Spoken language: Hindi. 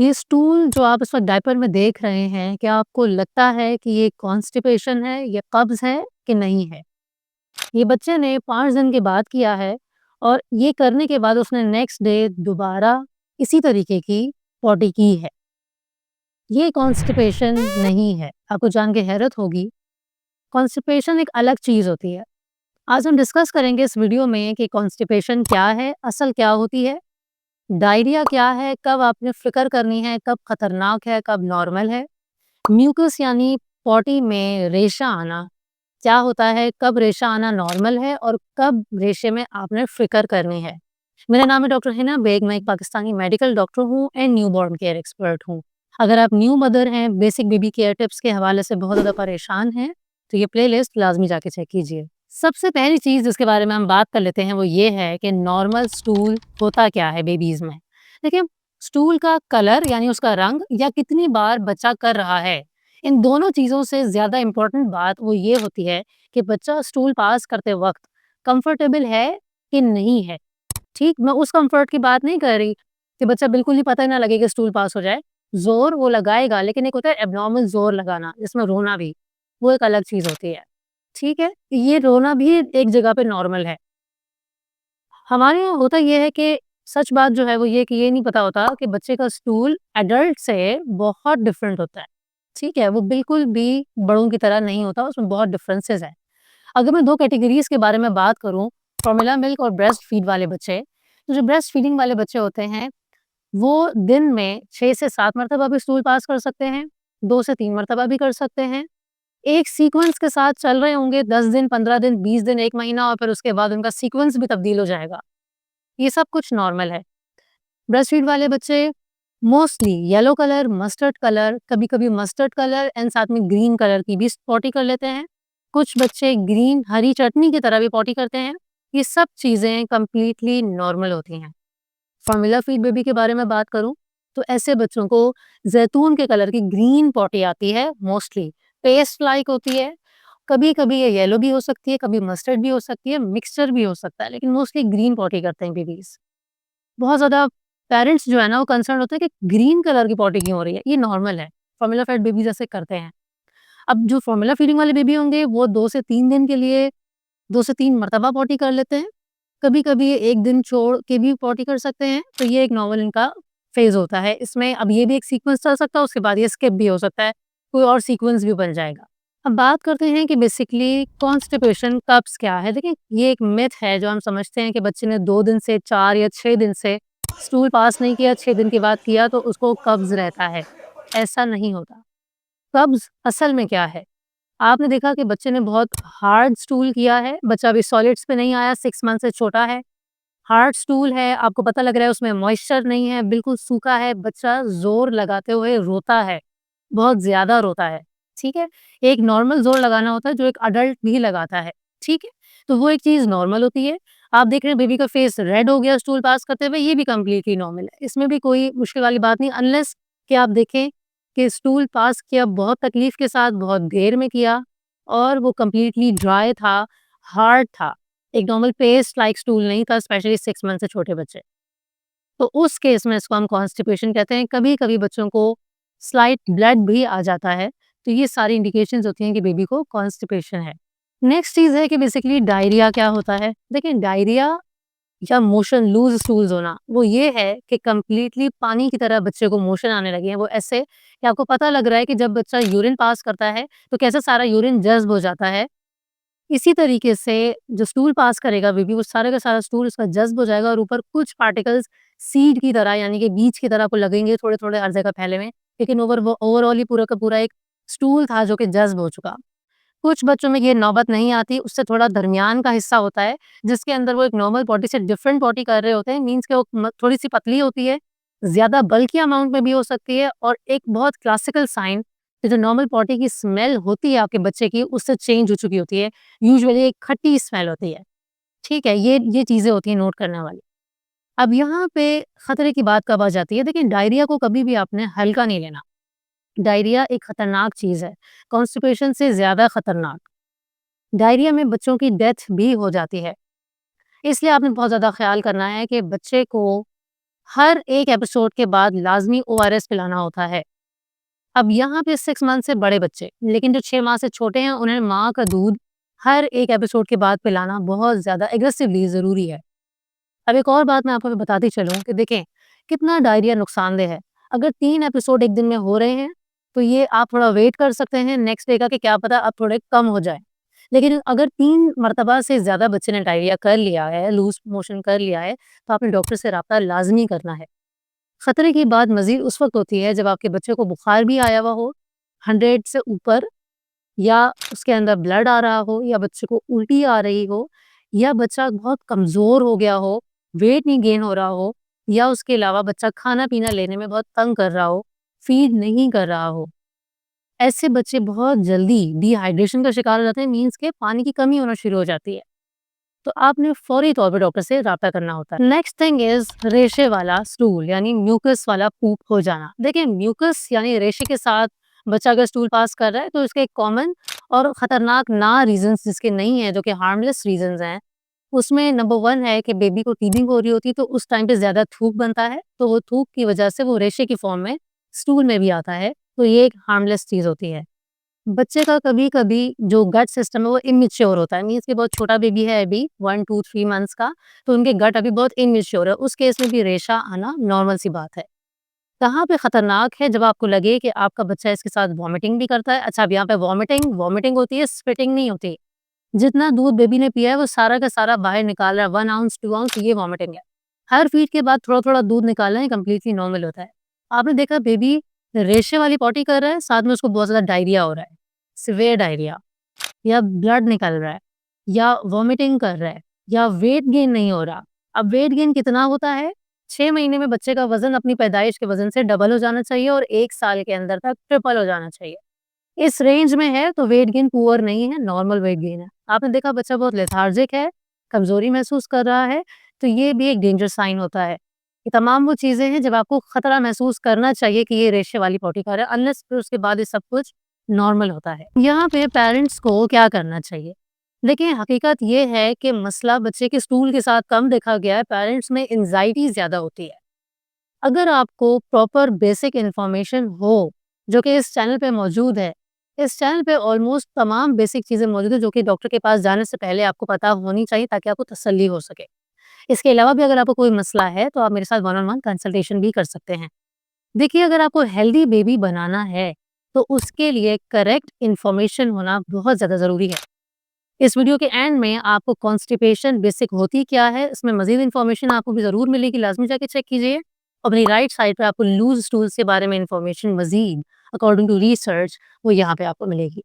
ये स्टूल जो आप इस वक़्त डायपर में देख रहे हैं, क्या आपको लगता है कि ये कॉन्स्टिपेशन है, ये कब्ज़ है कि नहीं है? ये बच्चे ने 5 दिन के बाद किया है और ये करने के बाद उसने नेक्स्ट डे दोबारा इसी तरीके की पॉटी की है। ये कॉन्स्टिपेशन नहीं है। आपको जान के हैरत होगी, कॉन्स्टिपेशन एक अलग चीज़ होती है। आज हम डिस्कस करेंगे इस वीडियो में कि कॉन्स्टिपेशन क्या है, असल क्या होती है, डायरिया क्या है, कब आपने फ़िक्र करनी है, कब खतरनाक है, कब नॉर्मल है, म्यूकस यानी पॉटी में रेशा आना क्या होता है, कब रेशा आना नॉर्मल है और कब रेशे में आपने फ़िक्र करनी है। मेरा नाम है डॉक्टर हिना बेग, मैं एक पाकिस्तानी मेडिकल डॉक्टर हूँ एंड न्यूबॉर्न केयर एक्सपर्ट हूँ। अगर आप न्यू मदर हैं, बेसिक बेबी केयर टिप्स के हवाले से बहुत ज़्यादा परेशान हैं, तो ये प्लेलिस्ट लाज़मी जाके चेक कीजिए। सबसे पहली चीज़ जिसके बारे में हम बात कर लेते हैं वो ये है कि नॉर्मल स्टूल होता क्या है बेबीज़ में। देखिए, स्टूल का कलर यानी उसका रंग या कितनी बार बच्चा कर रहा है, इन दोनों चीज़ों से ज़्यादा इम्पोर्टेंट बात वो ये होती है कि बच्चा स्टूल पास करते वक़्त कंफर्टेबल है कि नहीं है। ठीक, मैं उस कंफर्ट की बात नहीं कर रही कि बच्चा बिल्कुल ही पता ही ना लगे कि स्टूल पास हो जाए। ज़ोर वो लगाएगा, लेकिन एक होता है एब्नॉर्मल ज़ोर लगाना, जिसमें रोना भी, वो एक अलग चीज़ होती है। ठीक है? ये रोना भी एक जगह पे नॉर्मल है। हमारे यहाँ होता ये है कि सच बात जो है वो ये कि ये नहीं पता होता कि बच्चे का स्टूल एडल्ट से बहुत डिफरेंट होता है। ठीक है? वो बिल्कुल भी बड़ों की तरह नहीं होता, उसमें बहुत डिफरेंसेस हैं। अगर मैं 2 कैटेगरीज़ के बारे में बात करूँ, फॉर्मूला मिल्क और ब्रेस्ट फीड वाले बच्चे, तो जो ब्रेस्ट फीडिंग वाले बच्चे होते हैं, वो दिन में 6 से 7 मर्तबा भी स्टूल पास कर सकते हैं, 2 से 3 मर्तबा भी कर सकते हैं। एक सीक्वेंस के साथ चल रहे होंगे 10 दिन, 15 दिन, 20 दिन, 1 महीना और फिर उसके बाद उनका सीक्वेंस भी तब्दील हो जाएगा। ये सब कुछ नॉर्मल है। ब्रेस्ट फीड वाले बच्चे mostly yellow colour, mustard colour, कभी-कभी मस्टर्ड कलर एंड साथ में ग्रीन कलर की भी पॉटी कर लेते हैं। कुछ बच्चे ग्रीन हरी चटनी की तरह भी पॉटी करते हैं। ये सब चीज़ें कंप्लीटली नॉर्मल होती हैं। फॉर्मूला फीड बेबी के बारे में बात करूँ, तो ऐसे बच्चों को ज़ैतून के कलर की ग्रीन पॉटी आती है मोस्टली, पेस्ट लाइक होती है। कभी-कभी ये येलो भी हो सकती है, कभी मस्टर्ड भी हो सकती है, मिक्सचर भी हो सकता है, लेकिन मोस्टली ग्रीन पॉटी करते हैं बेबीज़। बहुत ज़्यादा पेरेंट्स जो है ना वो कंसर्न होते हैं कि ग्रीन कलर की पॉटी क्यों हो रही है, ये नॉर्मल है। फॉर्मूला फेड बेबीज़ ऐसे करते हैं। अब जो फॉर्मूला फीडिंग वाले बेबी होंगे वो 2 से 3 दिन के लिए 2 से 3 मर्तबा पॉटी कर लेते हैं। कभी-कभी 1 दिन छोड़ के भी पॉटी कर सकते हैं, तो ये एक नॉर्मल इनका फ़ेज़ होता है। इसमें अब ये भी एक सीक्वेंस चल सकता है, उसके बाद ये स्किप भी हो सकता है, कोई और सीक्वेंस भी बन जाएगा। अब बात करते हैं कि बेसिकली कॉन्स्टिपेशन कब्ज़ क्या है? देखिए, ये एक मिथ है जो हम समझते हैं कि बच्चे ने 2 दिन से 4 या 6 दिन से स्टूल पास नहीं किया, 6 दिन के बाद किया तो उसको कब्ज़ रहता है। ऐसा नहीं होता। कब्ज़ असल में क्या है? आपने देखा कि बच्चे ने बहुत हार्ड स्टूल किया है, बच्चा अभी सॉलिड्स पे नहीं आया, 6 मंथ से छोटा है, हार्ड स्टूल है, आपको पता लग रहा है उसमें मॉइस्चर नहीं है, बिल्कुल सूखा है, बच्चा ज़ोर लगाते हुए रोता है, बहुत ज़्यादा रोता है, ठीक है? एक नॉर्मल ज़ोर लगाना होता है जो एक अडल्ट भी लगाता है, ठीक है? तो वो एक चीज़ नॉर्मल होती है। आप देख रहे हैं बेबी का फेस रेड हो गया स्टूल पास करते हुए, ये भी कंप्लीटली नॉर्मल है। इसमें भी कोई मुश्किल वाली बात नहीं अनलेस कि आप देखें कि स्टूल पास किया बहुत तकलीफ के साथ, बहुत देर में किया और वो कंप्लीटली ड्राई था, हार्ड था। एक नॉर्मल पेस्ट लाइक स्टूल नहीं था, स्पेशली 6 मंथ से छोटे बच्चे। तो उस केस में इसको हम कॉन्स्टिपेशन कहते हैं। कभी-कभी बच्चों को स्लाइट ब्लड भी आ जाता है, तो ये सारी इंडिकेशंस होती हैं कि बेबी को कॉन्स्टिपेशन है। नेक्स्ट चीज़ है कि बेसिकली डायरिया क्या होता है? देखिए, डायरिया या मोशन लूज़ स्टूल्स होना, वो ये है कि कंप्लीटली पानी की तरह बच्चे को मोशन आने लगे हैं। वो ऐसे कि आपको पता लग रहा है कि जब बच्चा यूरिन पास करता है, तो कैसे सारा यूरिन जज़्ब हो जाता है। इसी तरीके से जो स्टूल पास करेगा बेबी, वो सारे का सारा स्टूल उसका जज़्ब हो जाएगा और ऊपर कुछ पार्टिकल्स सीड की तरह यानी कि बीज की तरह आपको लगेंगे थोड़े-थोड़े हर जगह फैले हुए। लेकिन ओवरऑल ही पूरा का पूरा एक स्टूल था जो कि जज़्ब हो चुका। कुछ बच्चों में ये नौबत नहीं आती, उससे थोड़ा दरमियान का हिस्सा होता है, जिसके अंदर वो एक नॉर्मल पॉटी से डिफरेंट पॉटी कर रहे होते हैं, मीन्स कि वो थोड़ी-सी पतली होती है, ज़्यादा बल्की अमाउंट में भी हो सकती है और एक बहुत क्लासिकल साइन कि जो नॉर्मल पॉटी की स्मेल होती है आपके बच्चे की, उससे चेंज हो चुकी होती है। यूजुअली एक खट्टी स्मेल होती है, ठीक है? ये चीज़ें होती हैं नोट करने वाली। अब यहाँ पे खतरे की बात कब आ जाती है? देखिए, डायरिया को कभी भी आपने हल्का नहीं लेना। डायरिया एक खतरनाक चीज़ है, कॉन्स्टिपेशन से ज़्यादा खतरनाक। डायरिया में बच्चों की डेथ भी हो जाती है। इसलिए आपने बहुत ज़्यादा ख़्याल करना है कि बच्चे को हर एक एपिसोड के बाद लाज़मी ओआरएस पिलाना होता है। अब यहाँ पे 6 मंथ से बड़े बच्चे, लेकिन जो 6 माह से छोटे हैं, उन्हें माँ का दूध हर एक एपिसोड के बाद पिलाना बहुत ज़्यादा एग्रेसिवली ज़रूरी है। अब एक और बात मैं आपको बताती चलूँ कि देखें, कितना डायरिया नुकसानदेह है। अगर 3 एपिसोड 1 दिन में हो रहे हैं, तो ये आप थोड़ा वेट कर सकते हैं नेक्स्ट डे का कि क्या पता अब थोड़े कम हो जाएँ। लेकिन अगर 3 मर्तबा से ज़्यादा बच्चे ने डायरिया कर लिया है, लूज़ मोशन कर लिया है, तो आपने डॉक्टर से राब्ता लाज़मी करना है। खतरे की बात मज़ीद उस वक़्त होती है जब आपके बच्चे को बुखार भी आया हुआ हो, 100 से ऊपर, या उसके अंदर ब्लड आ रहा हो, या बच्चे को उल्टी आ रही हो, या बच्चा बहुत कमज़ोर हो गया हो, वेट नहीं गेन हो रहा हो, या उसके अलावा बच्चा खाना-पीना लेने में बहुत तंग कर रहा हो, फ़ीड नहीं कर रहा हो। ऐसे बच्चे बहुत जल्दी डिहाइड्रेशन का शिकार हो जाते हैं, मीन्स के पानी की कमी होना शुरू हो जाती है। तो आपने फौरी तौर पे डॉक्टर से राब्ता करना होता है। नेक्स्ट थिंग इज़ रेशे वाला स्टूल, यानी म्यूकस वाला पूप हो जाना। देखिए, म्यूकस यानी रेशे के साथ बच्चा अगर स्टूल पास कर रहा है, तो इसके कॉमन और खतरनाक ना रीज़न्स जिसके नहीं है, जो कि हार्मलेस रीज़न्स हैं, उसमें नंबर 1 है कि बेबी को टीथिंग हो रही होती है, तो उस टाइम पे ज़्यादा थूक बनता है, तो वो थूक की वजह से वो रेशे की फॉर्म में स्टूल में भी आता है, तो ये एक हार्मलेस चीज़ होती है। बच्चे का कभी-कभी जो गट सिस्टम है वो इमैच्योर होता है, मीन्स कि बहुत छोटा बेबी है अभी 1, 2, 3 मंथ्स का, तो उनके गट अभी बहुत इमैच्योर है, उस केस में भी रेशा आना नॉर्मल सी बात है। कहाँ पे खतरनाक है, जब आपको लगे कि आपका बच्चा इसके साथ वॉमिटिंग भी करता है। अच्छा, अब यहाँ पे वॉमिटिंग वॉमिटिंग होती है, स्पिटिंग नहीं होती। जितना दूध बेबी ने पिया है वो सारा का सारा बाहर निकाल रहा है, 1 आउंस 2 आउंस, ये वॉमिटिंग है। हर फीड के बाद थोड़ा-थोड़ा दूध निकालना है, कंप्लीटली नॉर्मल होता है। आपने देखा बेबी रेशे वाली पॉटी कर रहा है, साथ में उसको बहुत ज़्यादा डायरिया हो रहा है, सीवियर डायरिया, या ब्लड निकल रहा है, या वॉमिटिंग कर रहा है, या वेट गेन नहीं हो रहा। अब वेट गेन कितना होता है? 6 महीने में बच्चे का वज़न अपनी पैदाइश के वज़न से डबल हो जाना चाहिए और 1 साल के अंदर तक ट्रिपल हो जाना चाहिए। इस रेंज में है तो वेट गेन पुअर नहीं है, नॉर्मल वेट गेन है। आपने देखा बच्चा बहुत लेथार्जिक है, कमज़ोरी महसूस कर रहा है, तो ये भी एक डेंजर साइन होता है। ये तमाम वो चीज़ें हैं जब आपको खतरा महसूस करना चाहिए कि ये रेशे वाली पॉटी खा रहा है, अनलेस फिर उसके बाद ये सब कुछ नॉर्मल होता है। यहाँ पे पेरेंट्स को क्या करना चाहिए? देखिए, हकीकत ये है कि मसला बच्चे के स्टूल के साथ कम देखा गया है, पेरेंट्स में एंग्ज़ायटी ज़्यादा होती है। अगर आपको प्रॉपर बेसिक इन्फॉर्मेशन हो, जो कि इस चैनल पे मौजूद है, इस चैनल पे ऑलमोस्ट तमाम बेसिक चीज़ें मौजूद हैं, जो कि डॉक्टर के पास जाने से पहले आपको पता होनी चाहिए ताकि आपको तसल्ली हो सके। इसके अलावा भी अगर आपको कोई मसला है, तो आप मेरे साथ वन ऑन वन कंसल्टेशन भी कर सकते हैं। देखिए, अगर आपको हेल्दी बेबी बनाना है, तो उसके लिए करेक्ट इन्फॉर्मेशन होना बहुत ज़्यादा ज़रूरी है। इस वीडियो के एंड में आपको कॉन्स्टिपेशन बेसिक होती क्या है, इसमें मज़ीद इन्फॉर्मेशन आपको भी ज़रूर मिलेगी, लाज़मी जाके चेक कीजिए। और अपनी राइट साइड पे आपको लूज़ स्टूल्स के बारे में इन्फॉर्मेशन मज़ीद अकॉर्डिंग टू रिसर्च वो यहाँ पे आपको मिलेगी।